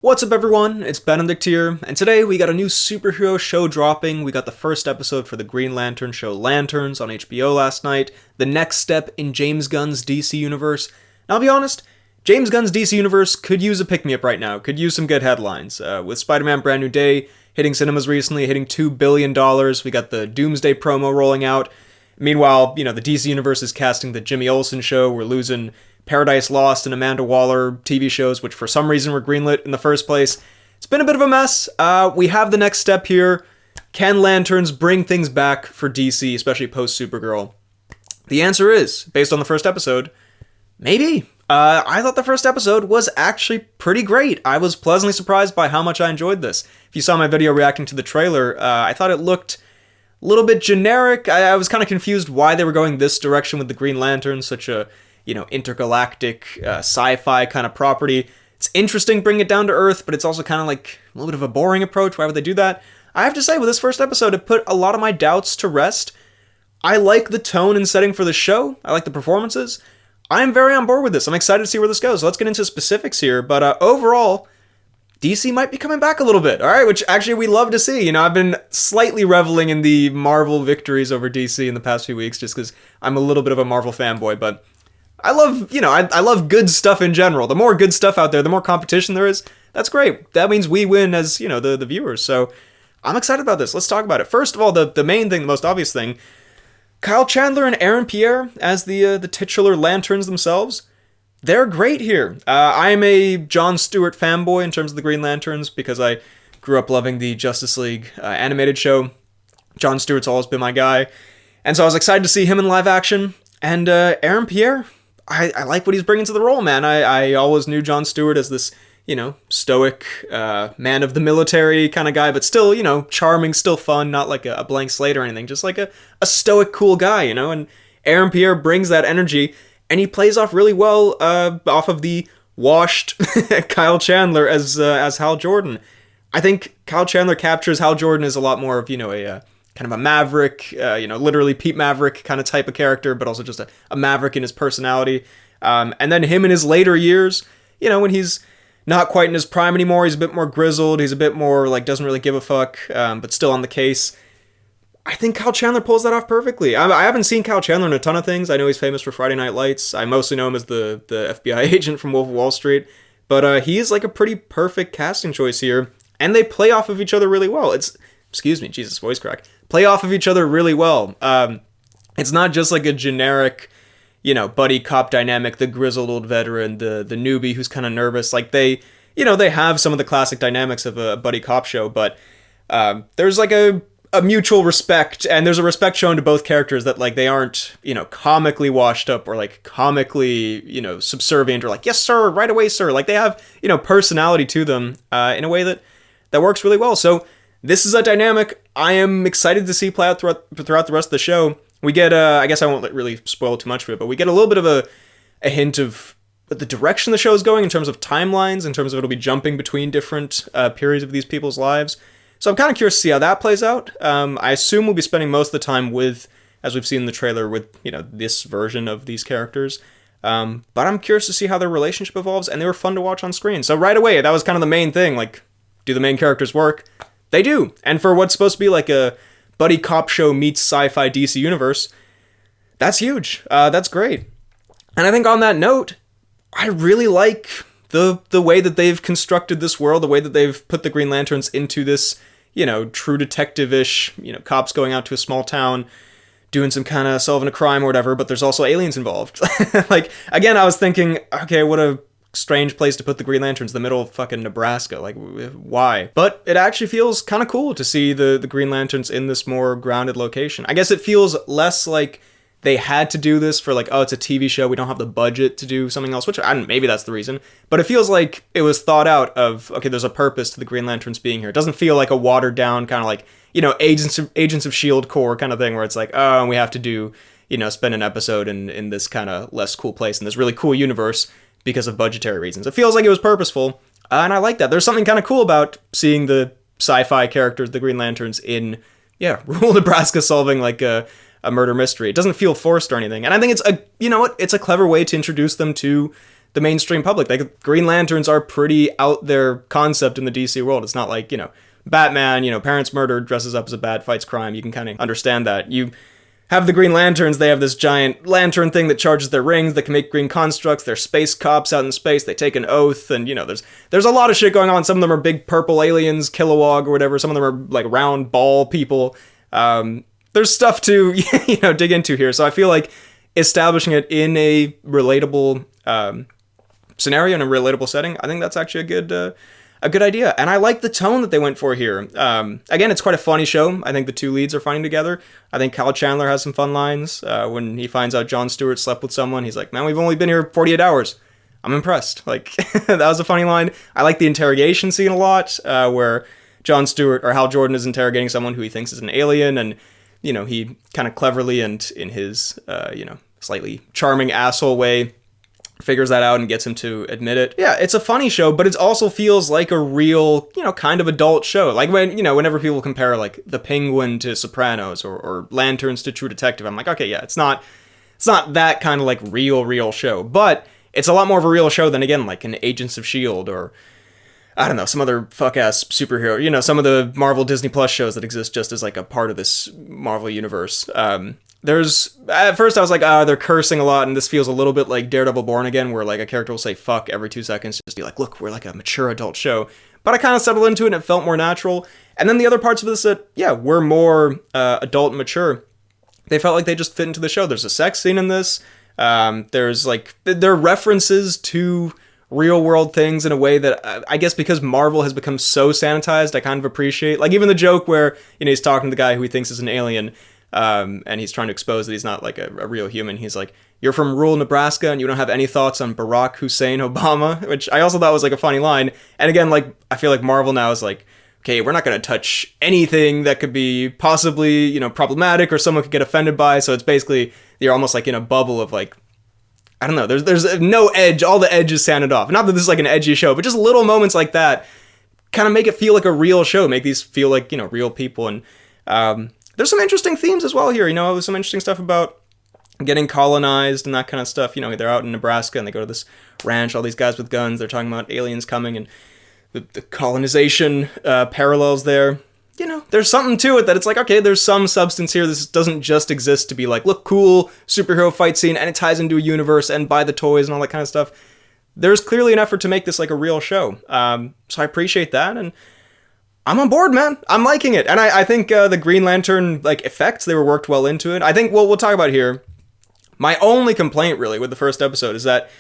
What's up everyone, it's Benedict here, and today we got a new superhero show dropping. We got the first episode for the Green Lantern show Lanterns on HBO last night, the next step in James Gunn's DC universe. Now I'll be honest, James Gunn's DC universe could use a pick-me-up right now, could use some good headlines. With Spider-Man Brand New Day hitting cinemas recently, hitting $2 billion, we got the Doomsday promo rolling out. Meanwhile, the DC universe is casting the Jimmy Olsen show, we're losing Paradise Lost and Amanda Waller TV shows, which for some reason were greenlit in the first place. It's been a bit of a mess. We have the next step here. Can Lanterns bring things back for DC, especially post-Supergirl? The answer is, based on the first episode, maybe. I thought the first episode was actually pretty great. I was pleasantly surprised by how much I enjoyed this. If you saw my video reacting to the trailer, I thought it looked a little bit generic. I was kind of confused why they were going this direction with the Green Lantern, such a intergalactic sci-fi kind of property. It's interesting bringing it down to Earth, but it's also kind of like a little bit of a boring approach. Why would they do that? I have to say, with this first episode, it put a lot of my doubts to rest. I like the tone and setting for the show. I like the performances. I'm very on board with this. I'm excited to see where this goes. Let's get into specifics here, but overall, DC might be coming back a little bit, all right? Which actually we love to see. I've been slightly reveling in the Marvel victories over DC in the past few weeks, just because I'm a little bit of a Marvel fanboy, but I love, I love good stuff in general. The more good stuff out there, the more competition there is. That's great. That means we win as, the viewers. So I'm excited about this. Let's talk about it. First of all, the main thing, the most obvious thing, Kyle Chandler and Pierre as the titular Lanterns themselves, they're great here. I'm a John Stewart fanboy in terms of the Green Lanterns because I grew up loving the Justice League animated show. John Stewart's always been my guy. And so I was excited to see him in live action. And Pierre, I like what he's bringing to the role, man. I always knew John Stewart as this, stoic man of the military kind of guy, but still, charming, still fun, not like a blank slate or anything, just like a stoic, cool guy, and Pierre brings that energy, and he plays off really well off of the washed Kyle Chandler as Hal Jordan. I think Kyle Chandler captures Hal Jordan as a lot more of, a kind of a maverick, literally Pete Maverick kind of type of character, but also just a maverick in his personality. And then him in his later years, when he's not quite in his prime anymore, he's a bit more grizzled, he's a bit more like doesn't really give a fuck, but still on the case. I think Kyle Chandler pulls that off perfectly. I haven't seen Kyle Chandler in a ton of things. I know he's famous for Friday Night Lights. I mostly know him as the FBI agent from Wolf of Wall Street, but he is like a pretty perfect casting choice here, and they play off of each other really well. Excuse me, Jesus, voice crack. Play off of each other really well. It's not just like a generic, buddy cop dynamic, the grizzled old veteran, the newbie who's kind of nervous. Like they have some of the classic dynamics of a buddy cop show, but there's like a mutual respect, and there's a respect shown to both characters that like they aren't, comically washed up or like comically, subservient or like, yes, sir, right away, sir. Like they have, personality to them in a way that works really well. So this is a dynamic I am excited to see play out throughout the rest of the show. We get, I guess I won't really spoil too much of it, but we get a little bit of a hint of the direction the show is going in terms of timelines, in terms of it'll be jumping between different periods of these people's lives. So I'm kind of curious to see how that plays out. I assume we'll be spending most of the time with, as we've seen in the trailer, with, this version of these characters. But I'm curious to see how their relationship evolves, and they were fun to watch on screen. So right away, that was kind of the main thing, like, do the main characters work? They do. And for what's supposed to be like a buddy cop show meets sci-fi DC universe, that's huge. That's great. And I think on that note, I really like the way that they've constructed this world, the way that they've put the Green Lanterns into this, true detective-ish, cops going out to a small town, doing some kind of solving a crime or whatever, but there's also aliens involved. Like, again, I was thinking, okay, what a strange place to put the Green Lanterns, the middle of fucking Nebraska. Like, why? But it actually feels kind of cool to see the Green Lanterns in this more grounded location. I guess it feels less like they had to do this for like, oh, it's a TV show, we don't have the budget to do something else, which maybe that's the reason. But it feels like it was thought out of, okay, there's a purpose to the Green Lanterns being here. It doesn't feel like a watered down kind of like, Agents of S.H.I.E.L.D. core kind of thing where it's like, oh, and we have to do, spend an episode in this kind of less cool place, in this really cool universe, because of budgetary reasons. It feels like it was purposeful, and I like that. There's something kind of cool about seeing the sci-fi characters, the Green Lanterns, in, rural Nebraska solving like a murder mystery. It doesn't feel forced or anything, and I think it's it's a clever way to introduce them to the mainstream public. Like, Green Lanterns are pretty out there concept in the DC world. It's not like, Batman, parents murdered, dresses up as a bat, fights crime. You can kind of understand that. You have the Green Lanterns, they have this giant lantern thing that charges their rings, that can make green constructs, they're space cops out in space, they take an oath, and, there's a lot of shit going on. Some of them are big purple aliens, Kilowog or whatever, some of them are, like, round ball people. There's stuff to, dig into here, so I feel like establishing it in a relatable scenario, in a relatable setting, I think that's actually a good idea. And I like the tone that they went for here. Again, it's quite a funny show. I think the two leads are funny together. I think Kyle Chandler has some fun lines. When he finds out John Stewart slept with someone, he's like, man, we've only been here 48 hours. I'm impressed. Like, that was a funny line. I like the interrogation scene a lot, where John Stewart, or Hal Jordan, is interrogating someone who he thinks is an alien, and, he kind of cleverly and in his, slightly charming asshole way figures that out and gets him to admit it. Yeah, it's a funny show, but it also feels like a real, kind of adult show. Like whenever people compare like The Penguin to Sopranos or Lanterns to True Detective, I'm like, okay, yeah, it's not that kind of like real show, but it's a lot more of a real show than, again, like an Agents of S.H.I.E.L.D. or, I don't know, some other fuck-ass superhero, some of the Marvel Disney Plus shows that exist just as like a part of this Marvel universe. At first I was like, they're cursing a lot, and this feels a little bit like Daredevil Born Again, where like a character will say fuck every 2 seconds, just be like, look, we're like a mature adult show. But I kind of settled into it, and it felt more natural. And then the other parts of this that, were more adult and mature, they felt like they just fit into the show. There's a sex scene in this. There's like, there are references to real world things in a way that I guess because Marvel has become so sanitized, I kind of appreciate. Like even the joke where, he's talking to the guy who he thinks is an alien, and he's trying to expose that he's not like a real human. He's like, you're from rural Nebraska and you don't have any thoughts on Barack Hussein Obama, which I also thought was like a funny line. And again, like, I feel like Marvel now is like, okay, we're not going to touch anything that could be possibly, problematic or someone could get offended by. So it's basically, you're almost like in a bubble of like, I don't know, there's no edge. All the edge is sanded off. Not that this is like an edgy show, but just little moments like that kind of make it feel like a real show, make these feel like, real people. And, there's some interesting themes as well here. There's some interesting stuff about getting colonized and that kind of stuff. They're out in Nebraska and they go to this ranch, all these guys with guns. They're talking about aliens coming and the colonization parallels there. There's something to it that it's like, okay, there's some substance here. This doesn't just exist to be like, look, cool superhero fight scene, and it ties into a universe and buy the toys and all that kind of stuff. There's clearly an effort to make this like a real show. So I appreciate that, and I'm on board, man. I'm liking it. And I think the Green Lantern like effects, they were worked well into it. I think, we'll talk about here. My only complaint really with the first episode is that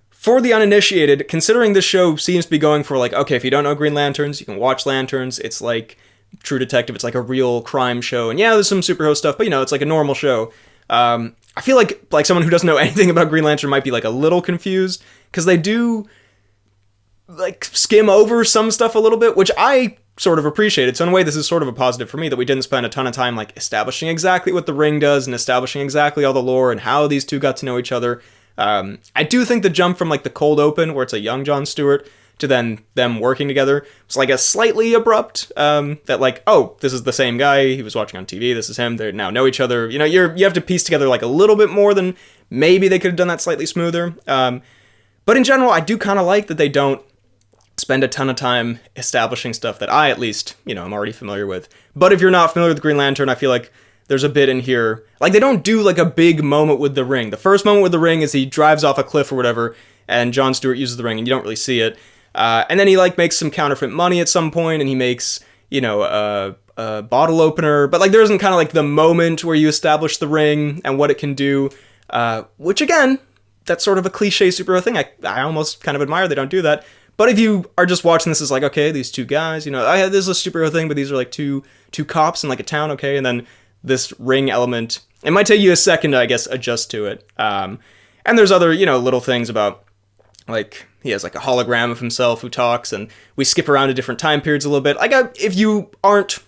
for the uninitiated, considering this show seems to be going for like, okay, if you don't know Green Lanterns, you can watch Lanterns. It's like True Detective. It's like a real crime show. And yeah, there's some superhero stuff, but it's like a normal show. I feel like someone who doesn't know anything about Green Lantern might be like a little confused, because they do like skim over some stuff a little bit, which I sort of appreciated. So in a way, this is sort of a positive for me that we didn't spend a ton of time like establishing exactly what the ring does and establishing exactly all the lore and how these two got to know each other. I do think the jump from like the cold open, where it's a young John Stewart, to then them working together, was like a slightly abrupt, that like, oh, this is the same guy he was watching on TV, this is him, they now know each other. You have to piece together like a little bit more than maybe they could have done that slightly smoother. But in general, I do kind of like that they don't spend a ton of time establishing stuff that I, at least, I'm already familiar with. But if you're not familiar with Green Lantern, I feel like there's a bit in here, like they don't do like a big moment with the ring. The first moment with the ring is he drives off a cliff or whatever, and John Stewart uses the ring, and you don't really see it. And then he like makes some counterfeit money at some point, and he makes, a bottle opener. But like there isn't kind of like the moment where you establish the ring and what it can do, which again, that's sort of a cliche superhero thing. I almost kind of admire they don't do that. But if you are just watching this as like, okay, these two guys, this is a superhero thing, but these are like two cops in like a town, okay, and then this ring element, it might take you a second to, I guess, adjust to it. And there's other, little things about, like, he has like a hologram of himself who talks, and we skip around to different time periods a little bit. Like, if you aren't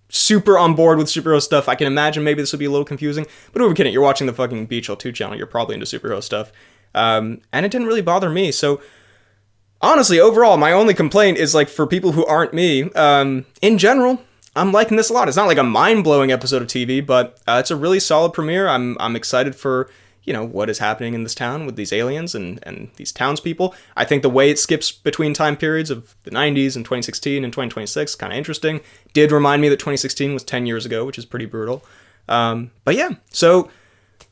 super on board with superhero stuff, I can imagine maybe this would be a little confusing. But who are we kidding? You're watching the fucking BHL2 channel. You're probably into superhero stuff. And it didn't really bother me. So honestly, overall, my only complaint is like for people who aren't me, in general, I'm liking this a lot. It's not like a mind-blowing episode of TV, but it's a really solid premiere. I'm excited for, what is happening in this town with these aliens and these townspeople. I think the way it skips between time periods of the 90s and 2016 and 2026, kind of interesting. Did remind me that 2016 was 10 years ago, which is pretty brutal. But yeah, so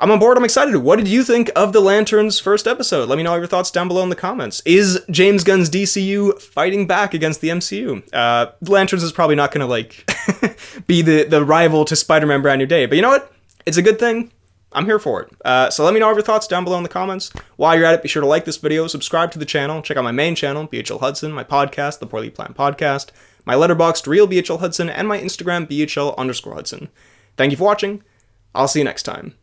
I'm on board. I'm excited. What did you think of the Lanterns' first episode? Let me know all your thoughts down below in the comments. Is James Gunn's DCU fighting back against the MCU? The Lanterns is probably not going to be the rival to Spider-Man Brand New Day, but you know what? It's a good thing. I'm here for it. So let me know all your thoughts down below in the comments. While you're at it, be sure to like this video, subscribe to the channel, check out my main channel, BHL Hudson, my podcast, The Poorly Planned Podcast, my Letterboxd, Real BHL Hudson, and my Instagram, BHL_Hudson. Thank you for watching. I'll see you next time.